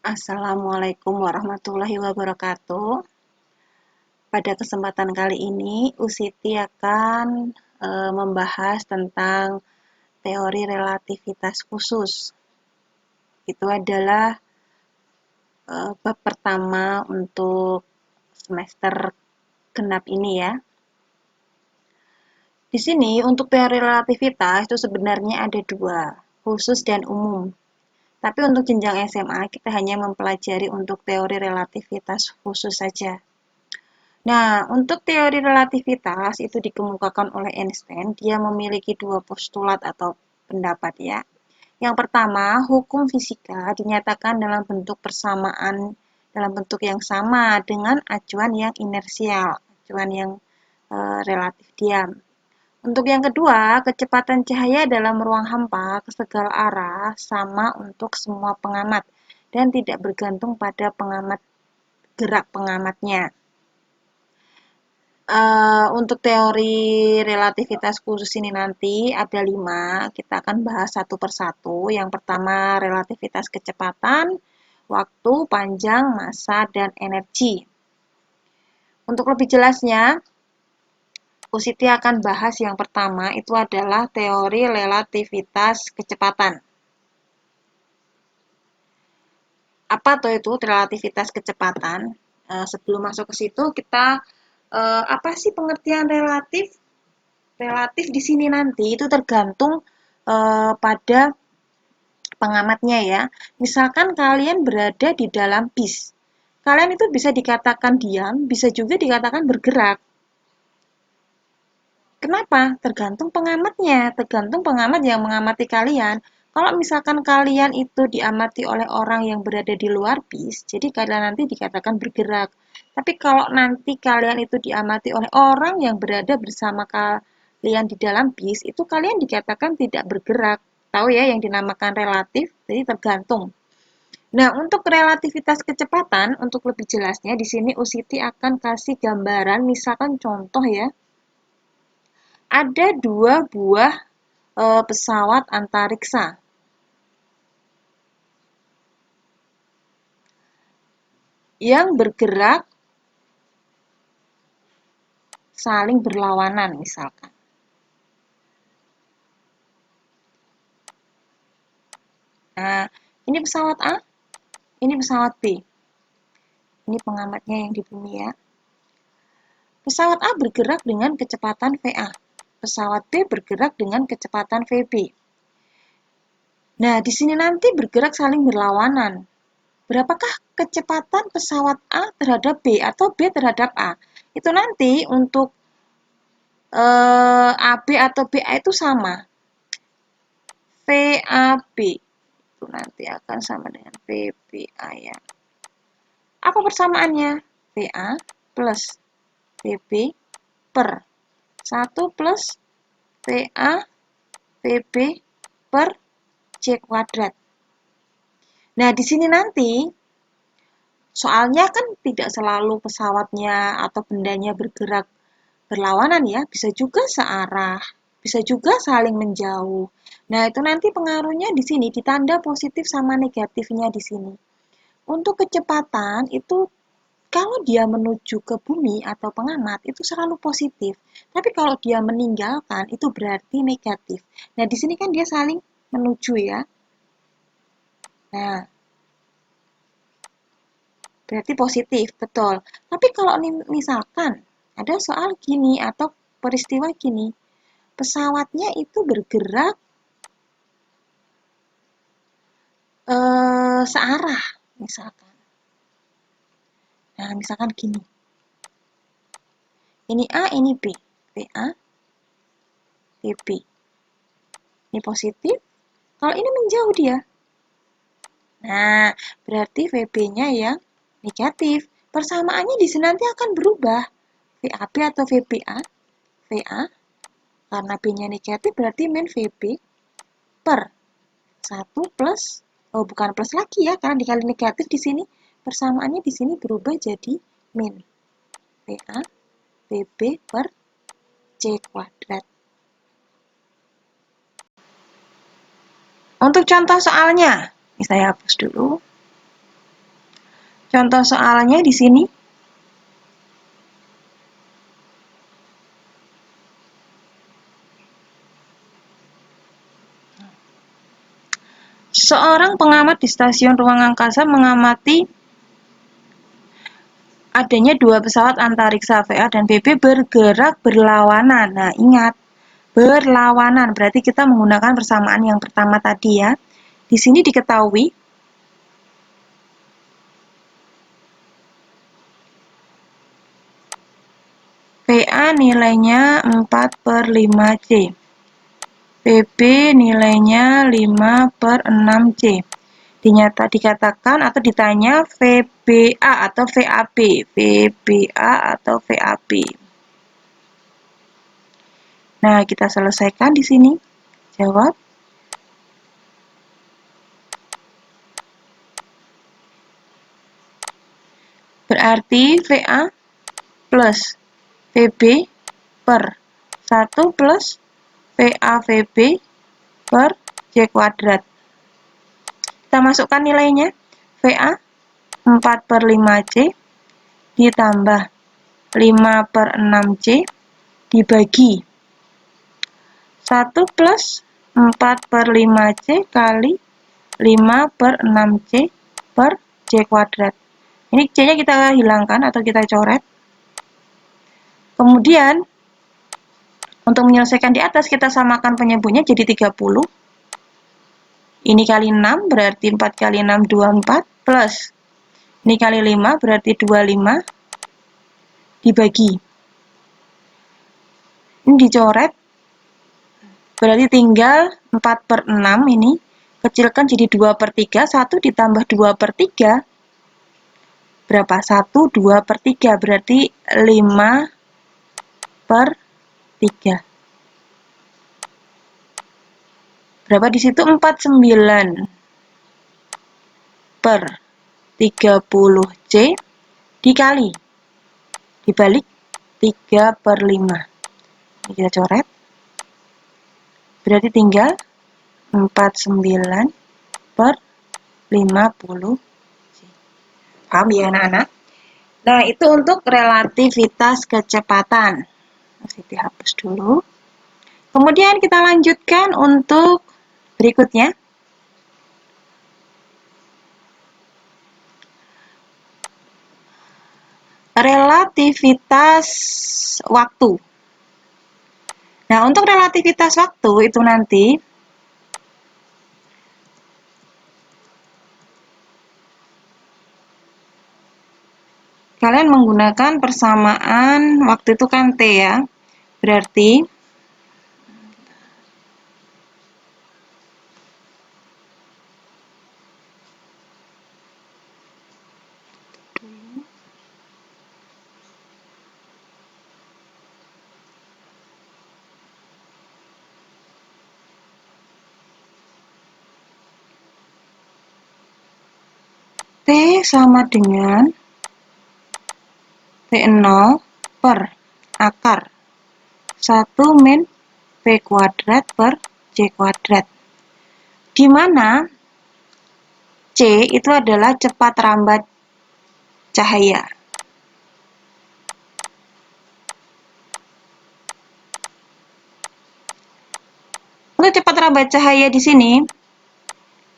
Assalamualaikum warahmatullahi wabarakatuh. Pada kesempatan kali ini, Usiti akan membahas tentang teori relativitas khusus. Itu adalah bab pertama untuk semester genap ini ya. Di sini untuk teori relativitas itu sebenarnya ada dua, khusus dan umum. Tapi untuk jenjang SMA kita hanya mempelajari untuk teori relativitas khusus saja. Nah, untuk teori relativitas itu dikemukakan oleh Einstein, dia memiliki dua postulat atau pendapat ya. Yang pertama, hukum fisika dinyatakan dalam bentuk persamaan, dalam bentuk yang sama dengan acuan yang inersial, acuan yang relatif diam. Untuk yang kedua, kecepatan cahaya dalam ruang hampa ke segala arah sama untuk semua pengamat dan tidak bergantung pada gerak pengamatnya. Untuk teori relativitas khusus ini nanti ada 5, kita akan bahas satu persatu. Yang pertama relativitas kecepatan, waktu, panjang, massa, dan energi. Untuk lebih jelasnya, Usiti akan bahas yang pertama, itu adalah teori relativitas kecepatan. Apa tuh itu relativitas kecepatan? Sebelum masuk ke situ, kita apa sih pengertian relatif? Relatif di sini nanti itu tergantung pada pengamatnya ya. Misalkan kalian berada di dalam bis. Kalian itu bisa dikatakan diam, bisa juga dikatakan bergerak. Kenapa? Tergantung pengamatnya, tergantung pengamat yang mengamati kalian. Kalau misalkan kalian itu diamati oleh orang yang berada di luar bis, jadi kalian nanti dikatakan bergerak. Tapi kalau nanti kalian itu diamati oleh orang yang berada bersama kalian di dalam bis, itu kalian dikatakan tidak bergerak. Tahu ya yang dinamakan relatif, jadi tergantung. Nah, untuk relativitas kecepatan, untuk lebih jelasnya, di sini Usiti akan kasih gambaran, misalkan contoh ya, ada dua buah pesawat antariksa. Yang bergerak saling berlawanan misalkan. Nah, ini pesawat A, ini pesawat B. Ini pengamatnya yang di bumi ya. Pesawat A bergerak dengan kecepatan VA. Pesawat B bergerak dengan kecepatan VB. Nah, di sini nanti bergerak saling berlawanan. Berapakah kecepatan pesawat A terhadap B atau B terhadap A? Itu nanti untuk AB atau BA itu sama. VAB itu nanti akan sama dengan VBA ya. Apa persamaannya? VA plus VB per 1 plus VA VB per C kuadrat. Nah, di sini nanti soalnya kan tidak selalu pesawatnya atau bendanya bergerak berlawanan ya, bisa juga searah, bisa juga saling menjauh. Nah, itu nanti pengaruhnya di sini ditanda positif sama negatifnya di sini. Untuk kecepatan itu kalau dia menuju ke bumi atau pengamat itu selalu positif. Tapi kalau dia meninggalkan itu berarti negatif. Nah, di sini kan dia saling menuju ya. Nah, berarti positif, betul. Tapi kalau misalkan ada soal gini atau peristiwa gini, pesawatnya itu bergerak searah misalkan. Nah, misalkan gini. Ini A, ini B. VA, VB. Ini positif. Kalau ini menjauh dia. Nah, berarti VB-nya yang negatif. Persamaannya di sini nanti akan berubah. VAB atau VBA. VA, karena B-nya negatif berarti min VB per 1 plus, oh bukan plus lagi ya, karena dikali negatif di sini. Persamaannya di sini berubah jadi min VA VB per C kuadrat. Untuk contoh soalnya, ini saya hapus dulu. Contoh soalnya di sini. Seorang pengamat di stasiun ruang angkasa mengamati adanya dua pesawat antariksa VA dan PP bergerak berlawanan. Nah, ingat, berlawanan berarti kita menggunakan persamaan yang pertama tadi ya. Di sini diketahui VA nilainya 4/5C. PP nilainya 5/6C. Dikatakan atau ditanya VBA atau VAB. VBA atau VAB. Nah, kita selesaikan di sini. Jawab. Berarti VA plus VB per 1 plus VAVB per C kuadrat. Kita masukkan nilainya. VA 4/5C ditambah 5/6C dibagi 1 plus 4/5C kali 5/6C per C kuadrat. Ini C-nya kita hilangkan atau kita coret. Kemudian, untuk menyelesaikan di atas, kita samakan penyebutnya jadi 30. Ini kali 6, berarti 4 kali 6, 24, plus. Ini kali 5, berarti 25, dibagi. Ini dicoret, berarti tinggal 4/6 ini. Kecilkan jadi 2/3, 1 ditambah 2/3. Berapa? 1, 2/3, berarti 5/3. Berapa di situ? 49/30C dikali dibalik 3/5. Ini kita coret. Berarti tinggal 49/50C. Paham ya anak-anak? Nah, itu untuk relativitas kecepatan. Masih dihapus dulu. Kemudian kita lanjutkan untuk berikutnya. Relativitas waktu. Nah, untuk relativitas waktu itu nanti kalian menggunakan persamaan waktu itu kan T ya. Berarti T sama dengan T0 per akar 1 min P kuadrat per C kuadrat. Di mana C itu adalah cepat rambat cahaya. Untuk cepat rambat cahaya di sini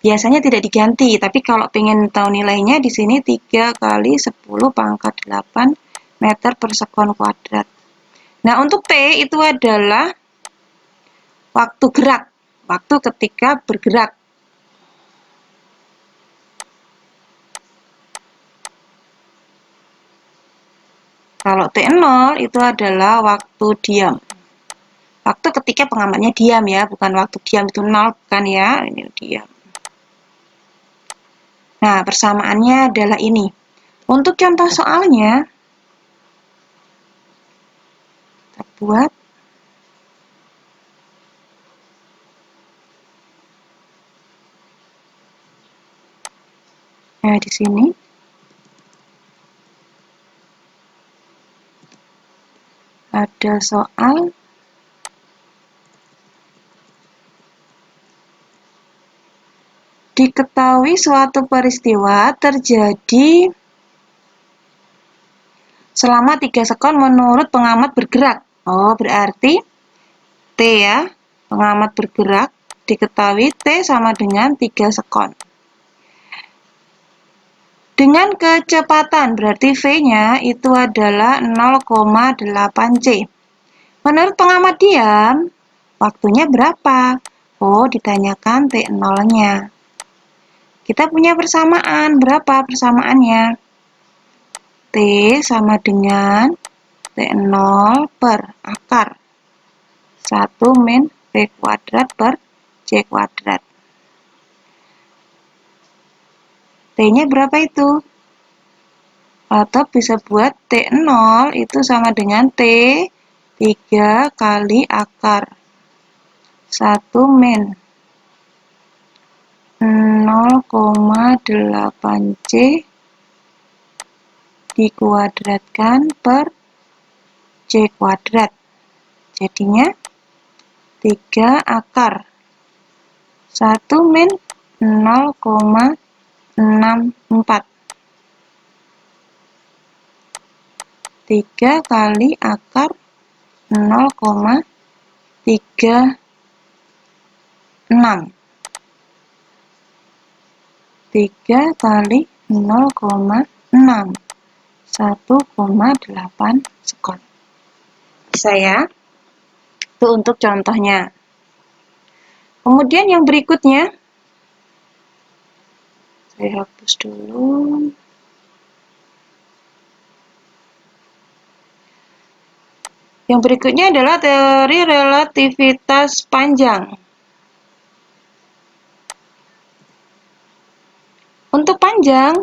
biasanya tidak diganti, tapi kalau pengen tahu nilainya di sini 3 kali 10 pangkat 8 meter per sekon kuadrat. Nah, untuk T itu adalah waktu gerak, waktu ketika bergerak. Kalau T0 itu adalah waktu diam. Waktu ketika pengamatnya diam ya, bukan waktu diam itu 0 kan ya, ini diam. Nah, persamaannya adalah ini. Untuk contoh soalnya, kita buat. Nah, di sini ada soal diketahui suatu peristiwa terjadi selama 3 sekon menurut pengamat bergerak. Oh, berarti T ya, pengamat bergerak diketahui T sama dengan 3 sekon. Dengan kecepatan, berarti V-nya itu adalah 0,8 C. Menurut pengamat diam, waktunya berapa? Oh, ditanyakan T0-nya. Kita punya persamaan. Berapa persamaannya? T sama dengan T0 per akar 1 min V kuadrat per C kuadrat. T-nya berapa itu? Atau bisa buat T0 itu sama dengan T 3 kali akar 1 min 0,8 C dikuadratkan per C kuadrat. Jadinya 3 akar 1 min 0,64. 3 kali akar 0,36. 3 kali 0,6. 1,8 sekon. Bisa ya? Itu untuk contohnya. Kemudian yang berikutnya, saya hapus dulu. Yang berikutnya adalah teori relativitas panjang. Untuk panjang,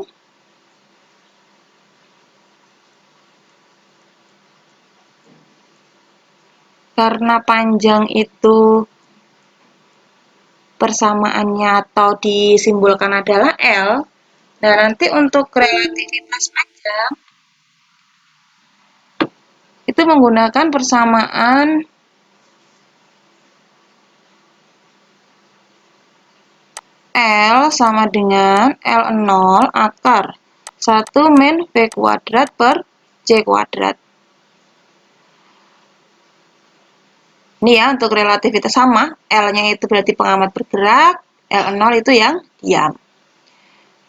karena panjang itu persamaannya atau disimbolkan adalah L, nah nanti untuk relativitas panjang itu menggunakan persamaan L sama dengan L0 akar 1 min V kuadrat per C kuadrat. Ini ya untuk relativitas sama, L-nya itu berarti pengamat bergerak, L0 itu yang diam.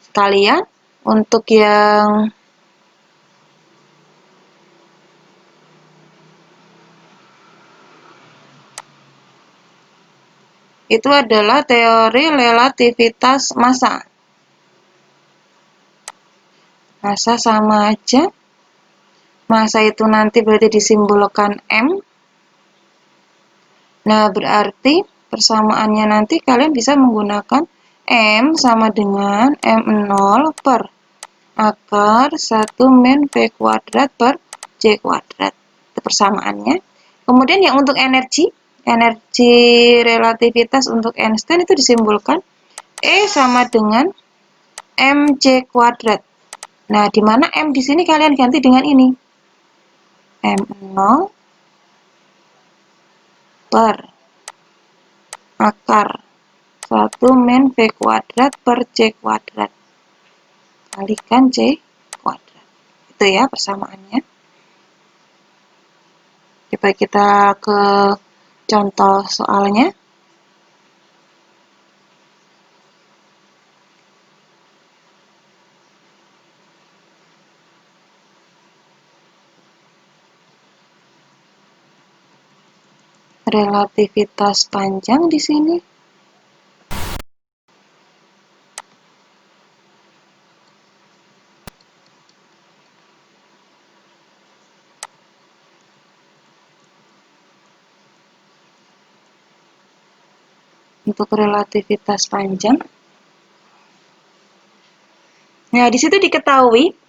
Sekalian untuk yang itu adalah teori relativitas massa. Massa sama aja. Massa itu nanti berarti disimbolkan M. Nah, berarti persamaannya nanti kalian bisa menggunakan M sama dengan M0 per akar 1 min V kuadrat per C kuadrat. Itu persamaannya. Kemudian yang untuk energi relativitas untuk Einstein itu disimbolkan E sama dengan mc kuadrat. Nah, di mana M di sini kalian ganti dengan ini. M0 per akar 1 min V kuadrat per C kuadrat kalikan C kuadrat. Itu ya persamaannya. Coba kita ke contoh soalnya. Relativitas panjang di sini. Untuk relativitas panjang. Nah, di situ diketahui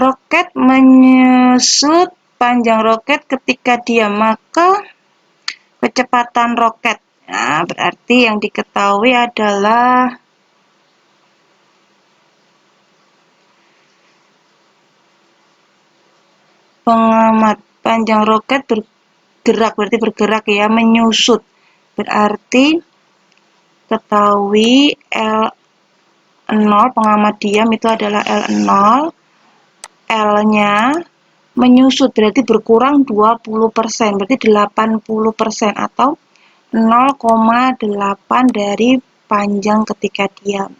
roket menyusut panjang roket ketika diam, maka kecepatan roket. Nah, berarti yang diketahui adalah pengamat panjang roket gerak, berarti bergerak ya, menyusut. Berarti ketahui L0 pengamat diam itu adalah L0, L-nya menyusut berarti berkurang 20%, berarti 80% atau 0,8 dari panjang ketika diam.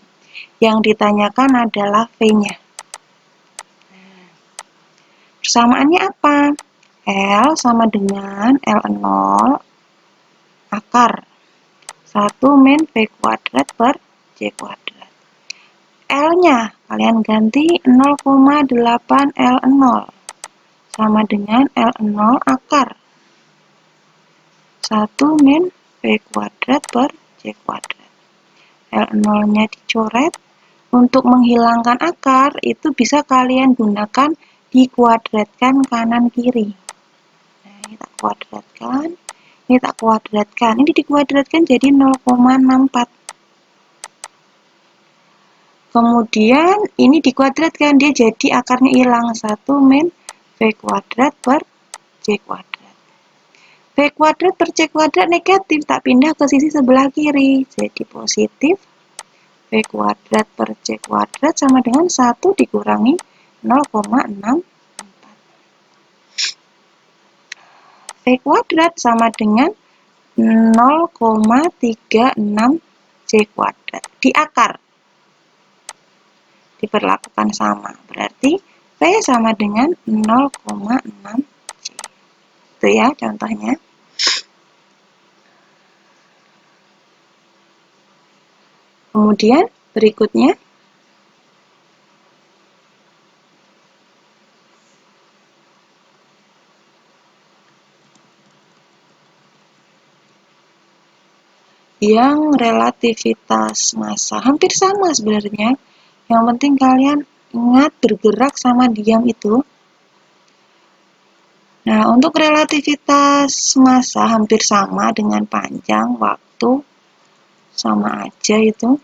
Yang ditanyakan adalah V-nya. Persamaannya apa? L sama dengan L0 akar 1 min V kuadrat per C kuadrat. L-nya kalian ganti 0,8 L0 sama dengan L0 akar 1 min V kuadrat per C kuadrat. L0-nya dicoret. Untuk menghilangkan akar, itu bisa kalian gunakan dikuadratkan kanan kiri. Nah, ini tak kuadratkan, ini tak kuadratkan. Ini dikuadratkan jadi 0,64. Kemudian ini dikuadratkan, dia jadi akarnya hilang 1 min V kuadrat per C kuadrat. V kuadrat per C kuadrat negatif, tak pindah ke sisi sebelah kiri, jadi positif. V kuadrat per C kuadrat sama dengan 1 dikurangi 0,64. V kuadrat sama dengan 0,36 C kuadrat. Di akar diperlakukan sama, berarti V sama dengan 0,6 C. Itu ya contohnya. Kemudian berikutnya yang relativitas massa hampir sama sebenarnya. Yang penting kalian ingat bergerak sama diam itu. Nah, untuk relativitas massa hampir sama dengan panjang waktu, sama aja itu.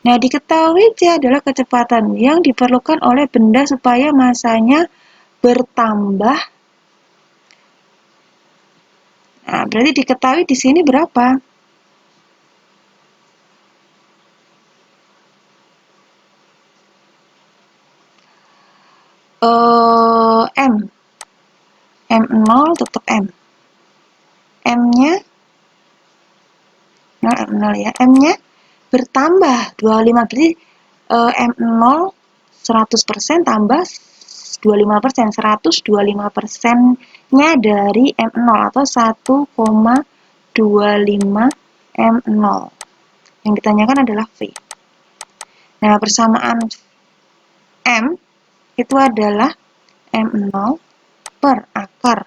Nah, diketahui C adalah kecepatan yang diperlukan oleh benda supaya massanya bertambah. Nah, berarti diketahui di sini berapa? M. M0 tetap M. M-nya M0 ya. M-nya bertambah 25, berarti M0 100% tambah 25%, 125%-nya dari M0 atau 1,25 M0. Yang ditanyakan adalah V. Nah, persamaan M itu adalah M0 per akar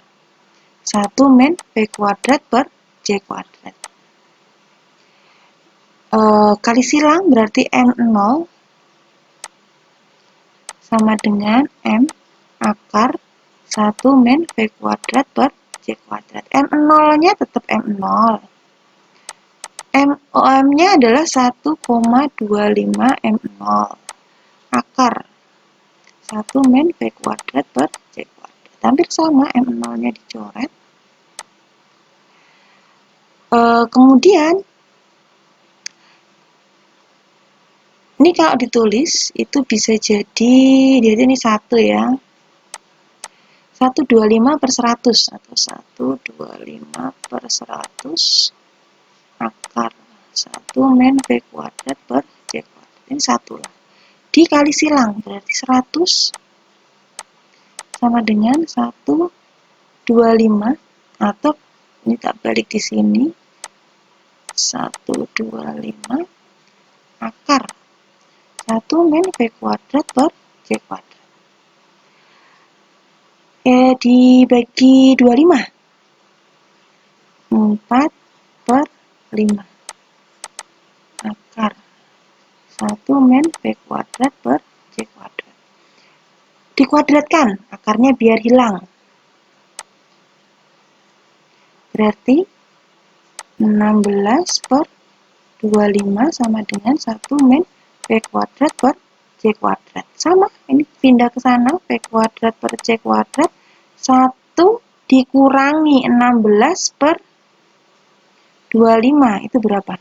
1 min V kuadrat per C kuadrat. Kali silang berarti M0 sama dengan M akar 1 min V kuadrat per C kuadrat. M0-nya tetap M0. M-nya adalah 1,25 M0 akar 1 min V kuadrat per C kuadrat. Hampir sama, M0-nya dicoret. Kemudian ini kalau ditulis itu bisa jadi ini 1 ya. 125 per 100 atau 125 per 100 akar 1 min V kuadrat per C kuadrat. Ini 1 lah. Dikali silang berarti 100 sama dengan 125 atau ini tak balik di sini 125 akar 1 min V kuadrat per C kuadrat. Dibagi 25 4 per 5 akar 1 min V kuadrat per C kuadrat. Dikuadratkan, akarnya biar hilang. Berarti 16 per 25 sama dengan 1 min V kuadrat per C kuadrat. Sama, ini pindah ke sana, V kuadrat per C kuadrat 1 dikurangi 16 per 25 itu berapa?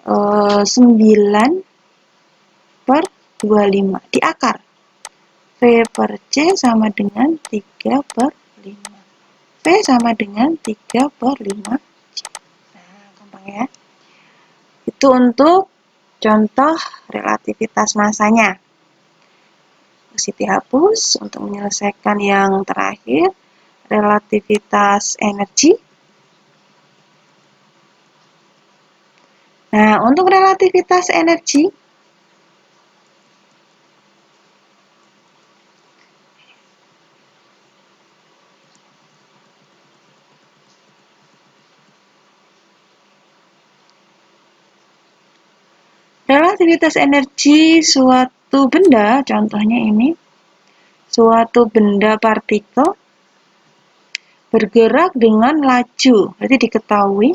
9 per 25 di akar. V per C sama dengan 3 per 5. V sama dengan 3 per 5 C. Nah, gampang ya. Itu untuk contoh relativitas masanya. Siti hapus untuk menyelesaikan yang terakhir, relativitas energi. Nah, untuk relativitas energi, relativitas energi suatu benda, contohnya ini, suatu benda partikel bergerak dengan laju. Berarti diketahui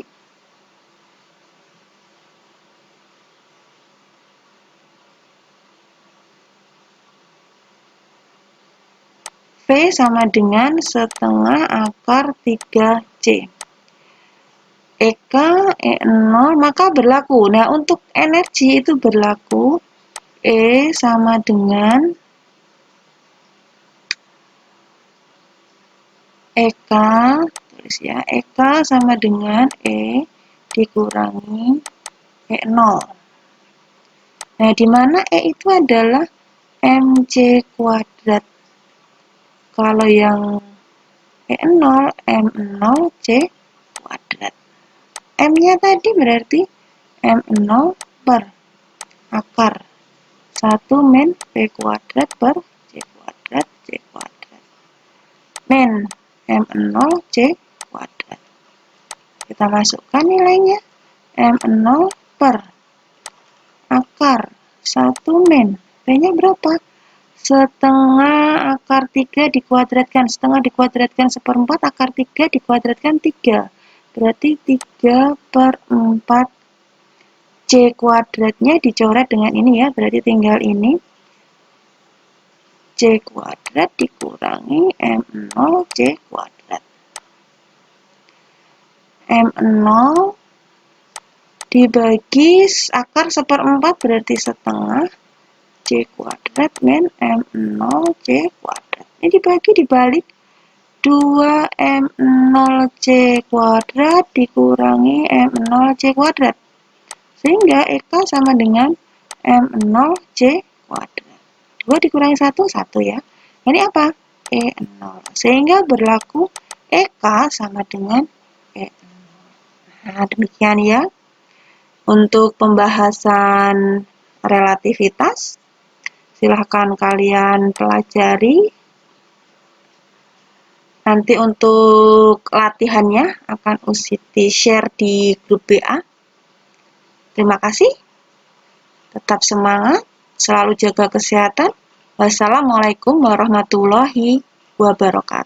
V sama dengan setengah akar 3C. EK, E0, maka berlaku. Nah, untuk energi itu berlaku E sama dengan EK, tulis ya, EK sama dengan E dikurangi E0. Nah, di mana E itu adalah MC kuadrat. Kalau yang E0, M0 C kuadrat. M-nya tadi berarti M0 per akar 1 min V kuadrat per C kuadrat C kuadrat. Min M0 C kuadrat. Kita masukkan nilainya. M0 per akar 1 min. V-nya berapa? Setengah akar 3 dikuadratkan. Setengah dikuadratkan 1/4, akar 3 dikuadratkan 3. Berarti 3 per 4 C kuadratnya dicoret dengan ini ya. Berarti tinggal ini. C kuadrat dikurangi M0 C kuadrat. M0 dibagi akar 1/4 berarti setengah C kuadrat min M0 C kuadrat. Ini dibalik 2M0 C kuadrat dikurangi M0 C kuadrat. Sehingga EK sama dengan M0 C kuadrat. 2 dikurangi 1, 1 ya. Ini apa? E0. Sehingga berlaku EK sama dengan E0. Nah, demikian ya. Untuk pembahasan relativitas, silahkan kalian pelajari. Nanti untuk latihannya akan Usiti share di grup BA. Terima kasih. Tetap semangat, selalu jaga kesehatan. Wassalamualaikum warahmatullahi wabarakatuh.